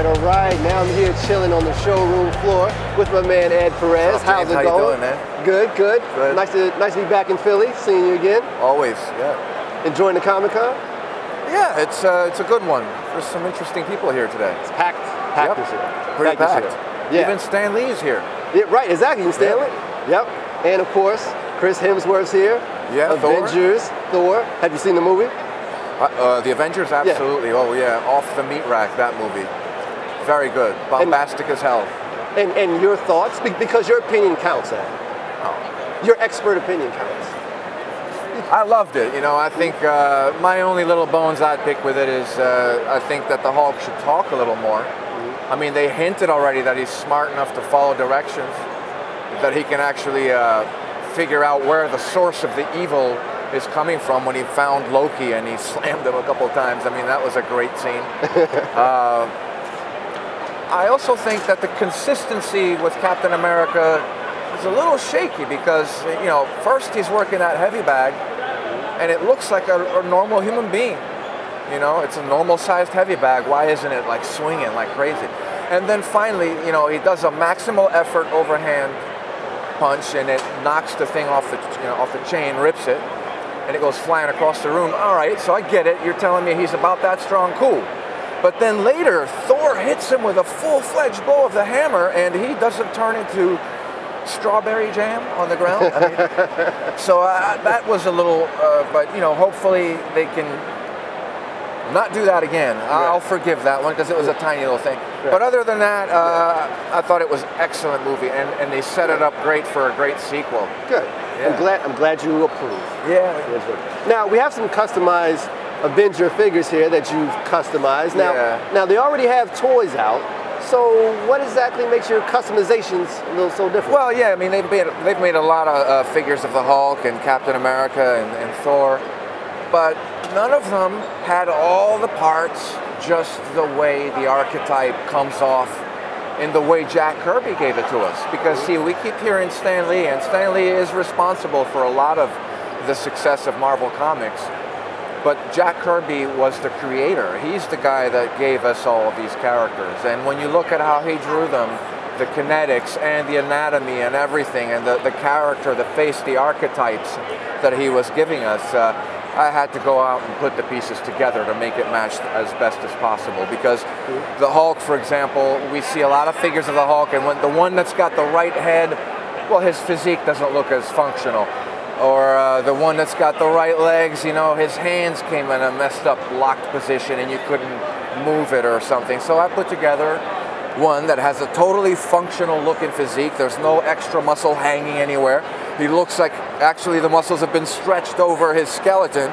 All right. Now I'm here chilling on the showroom floor with my man Ed Perez. How's it going? How you doing, man? Good, good. Nice to be back in Philly, seeing you again. Always, yeah. Enjoying the Comic-Con? Yeah, it's a good one. There's some interesting people here today. It's packed this year. Pretty packed. Yeah. Even Stan Lee's here. Yeah, right, exactly. Even Stan Lee. Yep. And of course, Chris Hemsworth's here. Yeah, Avengers, Thor. Have you seen the movie? The Avengers, absolutely. Yeah. Oh yeah, off the meat rack, that movie. Very good. Bombastic as hell. And your thoughts? Because your opinion counts, Ed. Oh. Your expert opinion counts. I loved it. You know, I think my only little bones I'd pick with it is I think that the Hulk should talk a little more. I mean, they hinted already that he's smart enough to follow directions, that he can actually figure out where the source of the evil is coming from when he found Loki and he slammed him a couple times. I mean, that was a great scene. I also think that the consistency with Captain America is a little shaky because, you know, first he's working that heavy bag and it looks like a normal human being. You know, it's a normal sized heavy bag. Why isn't it like swinging like crazy? And then finally, you know, he does a maximal effort overhand punch and it knocks the thing off the chain, rips it, and it goes flying across the room. All right, so I get it. You're telling me he's about that strong, cool. But then later, Thor hits him with a full-fledged blow of the hammer, and he doesn't turn into strawberry jam on the ground. I mean, so that was a little, but you know, hopefully they can not do that again. I'll forgive that one because it was a tiny little thing. But other than that, I thought it was an excellent movie, and they set it up great for a great sequel. Good. Yeah. I'm glad you approve. Yeah. Now we have some customized Avenger figures here that you've customized. Now they already have toys out. So what exactly makes your customizations a little so different? Well, yeah, I mean they've made a lot of figures of the Hulk and Captain America and Thor, but none of them had all the parts just the way the archetype comes off in the way Jack Kirby gave it to us. Because see, we keep hearing Stan Lee, and Stan Lee is responsible for a lot of the success of Marvel Comics. But Jack Kirby was the creator. He's the guy that gave us all of these characters. And when you look at how he drew them, the kinetics and the anatomy and everything, and the character, the face, the archetypes that he was giving us, I had to go out and put the pieces together to make it match as best as possible. Because the Hulk, for example, we see a lot of figures of the Hulk, and when the one that's got the right head, well, his physique doesn't look as functional. Or the one that's got the right legs, you know, his hands came in a messed up locked position and you couldn't move it or something. So I put together one that has a totally functional looking physique. There's no extra muscle hanging anywhere. He looks like actually the muscles have been stretched over his skeleton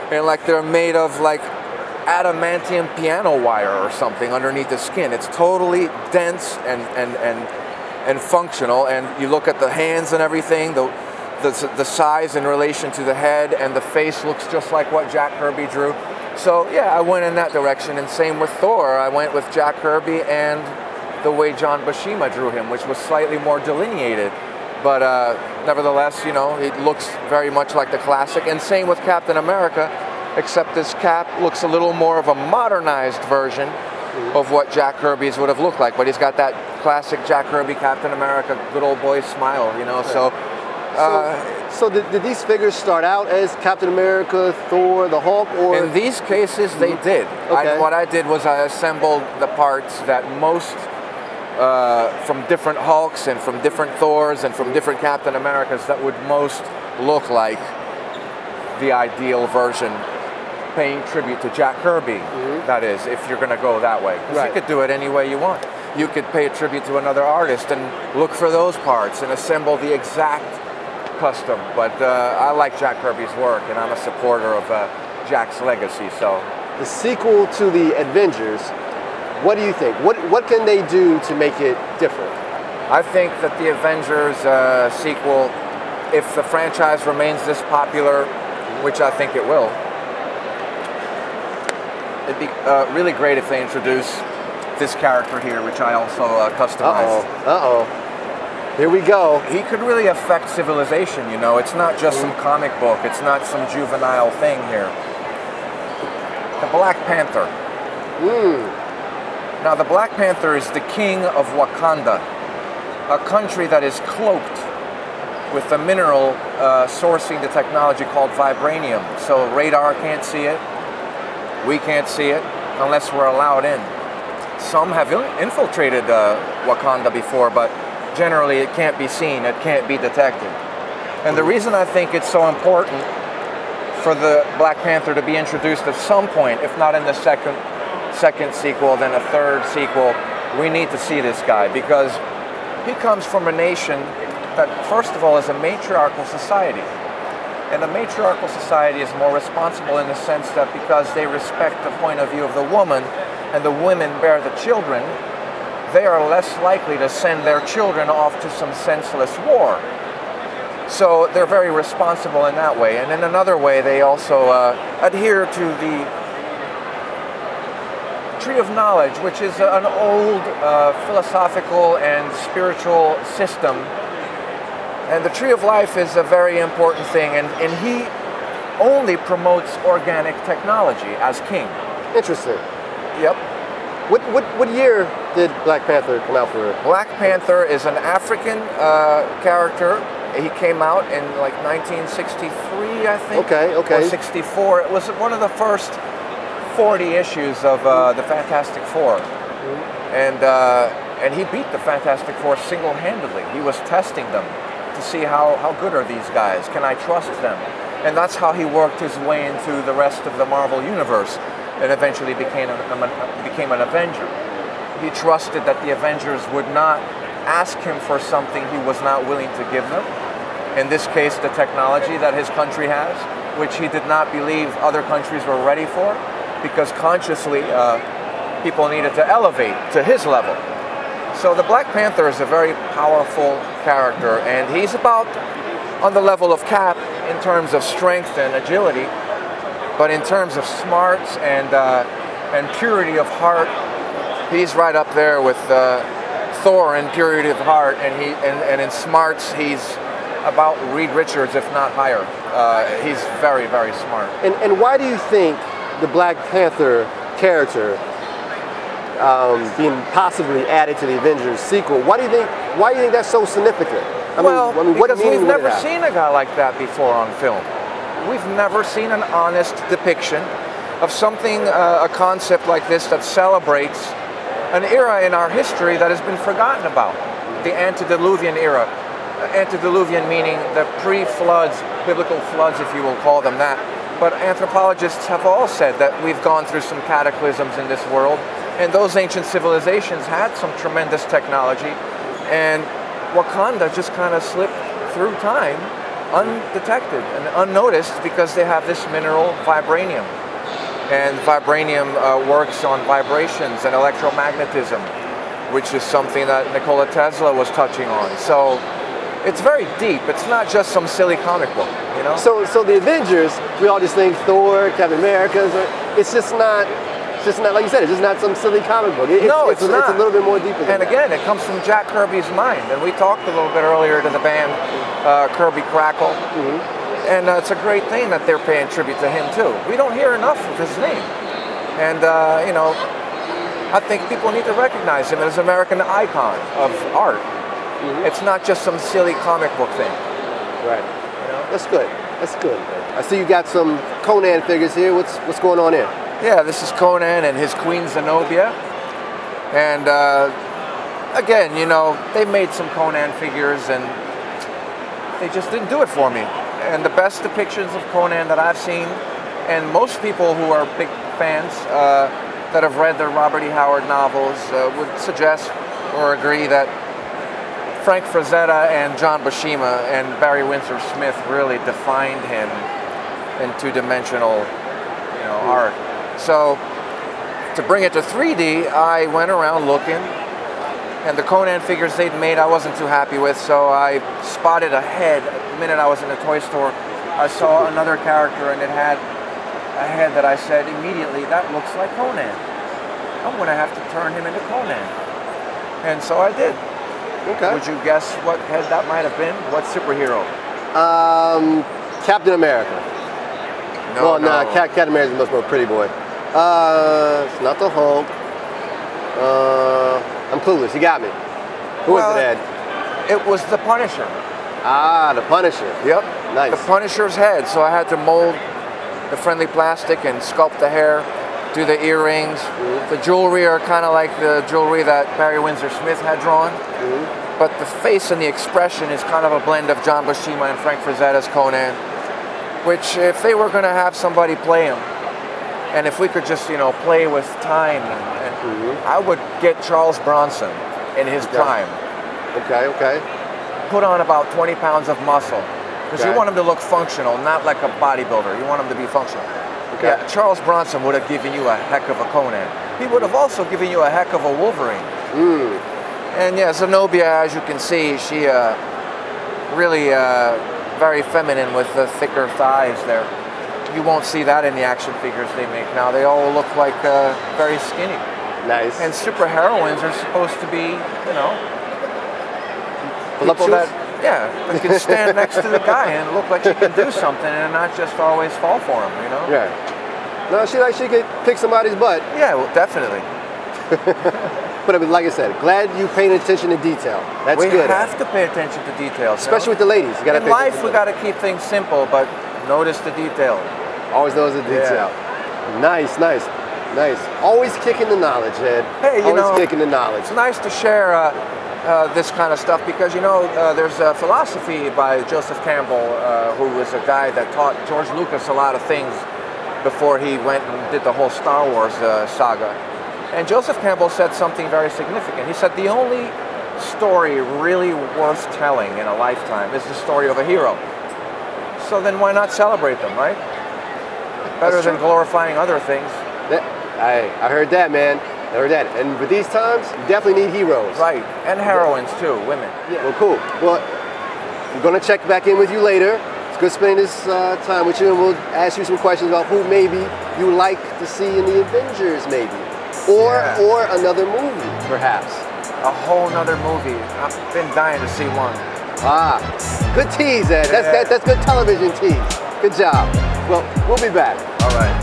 and like they're made of like adamantium piano wire or something underneath the skin. It's totally dense and functional. And you look at the hands and everything, the size in relation to the head, and the face looks just like what Jack Kirby drew. So yeah, I went in that direction, and same with Thor. I went with Jack Kirby and the way John Buscema drew him, which was slightly more delineated. But nevertheless, you know, it looks very much like the classic. And same with Captain America, except this cap looks a little more of a modernized version of what Jack Kirby's would have looked like. But he's got that classic Jack Kirby Captain America good old boy smile, you know, so So did these figures start out as Captain America, Thor, the Hulk, or? In these cases, they did. Okay. What I did was I assembled the parts that most, from different Hulks and from different Thors and from different Captain Americas that would most look like the ideal version, paying tribute to Jack Kirby, that is, if you're going to go that way. Because you could do it any way you want. You could pay a tribute to another artist and look for those parts and assemble the exact custom, but I like Jack Kirby's work, and I'm a supporter of Jack's legacy. So, the sequel to the Avengers, what do you think? What can they do to make it different? I think that the Avengers sequel, if the franchise remains this popular, which I think it will, it'd be really great if they introduce this character here, which I also customized. Here we go. He could really affect civilization, you know. It's not just some comic book. It's not some juvenile thing here. The Black Panther. Now, the Black Panther is the king of Wakanda, a country that is cloaked with a mineral sourcing the technology called vibranium. So radar can't see it, we can't see it unless we're allowed in. Some have infiltrated Wakanda before, but generally it can't be seen, it can't be detected. And the reason I think it's so important for the Black Panther to be introduced at some point, if not in the second sequel, then a third sequel, we need to see this guy, because he comes from a nation that, first of all, is a matriarchal society. And a matriarchal society is more responsible in the sense that because they respect the point of view of the woman, and the women bear the children, they are less likely to send their children off to some senseless war. So they're very responsible in that way. And in another way, they also adhere to the Tree of Knowledge, which is an old philosophical and spiritual system. And the Tree of Life is a very important thing, and he only promotes organic technology as king. Interesting. Yep. What year did Black Panther come out for? Black Panther is an African character. He came out in like 1963, I think. Okay. Or 64. It was one of the first 40 issues of the Fantastic Four. And he beat the Fantastic Four single-handedly. He was testing them to see how good are these guys? Can I trust them? And that's how he worked his way into the rest of the Marvel Universe and eventually became an Avenger. He trusted that the Avengers would not ask him for something he was not willing to give them. In this case, the technology that his country has, which he did not believe other countries were ready for, because consciously people needed to elevate to his level. So the Black Panther is a very powerful character, and he's about on the level of Cap in terms of strength and agility, but in terms of smarts and purity of heart, he's right up there with Thor in purity of heart, and in smarts he's about Reed Richards, if not higher. He's very, very smart. And why do you think the Black Panther character being possibly added to the Avengers sequel, why do you think that's so significant? I mean, because we've never seen a guy like that before on film. We've never seen an honest depiction of something, a concept like this that celebrates an era in our history that has been forgotten about, the antediluvian era. Antediluvian meaning the pre-floods, biblical floods, if you will call them that. But anthropologists have all said that we've gone through some cataclysms in this world, and those ancient civilizations had some tremendous technology, and Wakanda just kind of slipped through time undetected and unnoticed because they have this mineral vibranium. And vibranium works on vibrations and electromagnetism, which is something that Nikola Tesla was touching on. So it's very deep. It's not just some silly comic book, you know? So the Avengers, we all just think Thor, Captain America, it's just not, like you said, it's just not some silly comic book. It's not. It's a little bit more deeper than that. And again, it comes from Jack Kirby's mind. And we talked a little bit earlier to the band Kirby Crackle. And it's a great thing that they're paying tribute to him too. We don't hear enough of his name. And, you know, I think people need to recognize him as an American icon of art. It's not just some silly comic book thing. Right. You know? That's good. That's good. I see you got some Conan figures here. What's going on here? Yeah, this is Conan and his Queen Zenobia. And again, you know, they made some Conan figures and they just didn't do it for me. And the best depictions of Conan that I've seen, and most people who are big fans that have read the Robert E. Howard novels would suggest or agree that Frank Frazetta and John Buscema and Barry Windsor Smith really defined him in two-dimensional, you know, art. So to bring it to 3D, I went around looking, and the Conan figures they'd made I wasn't too happy with, so I spotted a head. The minute I was in the toy store, I saw another character, and it had a head that I said immediately, that looks like Conan. I'm going to have to turn him into Conan. And so I did. Okay. Would you guess what head that might have been? What superhero? Captain America. No, Captain America's much more pretty boy. It's not the Hulk. I'm clueless. You got me. Who was it, Ed? It was the Punisher. Ah, the Punisher. Yep. Nice. The Punisher's head. So I had to mold the friendly plastic and sculpt the hair, do the earrings. The jewelry are kind of like the jewelry that Barry Windsor Smith had drawn. But the face and the expression is kind of a blend of John Buscema and Frank Frazetta's Conan, which if they were going to have somebody play him, and if we could just, you know, play with time, and I would get Charles Bronson in his prime. Okay. Put on about 20 pounds of muscle. Because you want him to look functional, not like a bodybuilder. You want him to be functional. Yeah, Charles Bronson would have given you a heck of a Conan. He would have also given you a heck of a Wolverine. And yeah, Zenobia, as you can see, she really very feminine with the thicker thighs there. You won't see that in the action figures they make now. They all look like very skinny. Nice. And super heroines are supposed to be, you know, people that, that can stand next to the guy and look like she can do something and not just always fall for him, you know? Yeah. No, she could kick somebody's butt. Yeah, well, definitely. But I mean, like I said, glad you paying attention to detail. That's good. We have to pay attention to details. Especially with the ladies. You gotta in life, we got to keep things simple, but notice the detail. Always notice the detail. Nice. Always kicking the knowledge, Ed. Hey, you know, kicking the knowledge. It's nice to share this kind of stuff because, you know, there's a philosophy by Joseph Campbell, who was a guy that taught George Lucas a lot of things before he went and did the whole Star Wars saga. And Joseph Campbell said something very significant. He said the only story really worth telling in a lifetime is the story of a hero. So then why not celebrate them, right? Better than glorifying other things. I heard that, man. I heard that. And with these times, you definitely need heroes. Right. And heroines too, women. Yeah. Well, cool. Well, I'm going to check back in with you later. It's good spending this time with you, and we'll ask you some questions about who maybe you like to see in the Avengers, maybe. Or another movie, perhaps. A whole nother movie. I've been dying to see one. Ah, good tease, Ed. That's good television tease. Good job. Well, we'll be back. All right.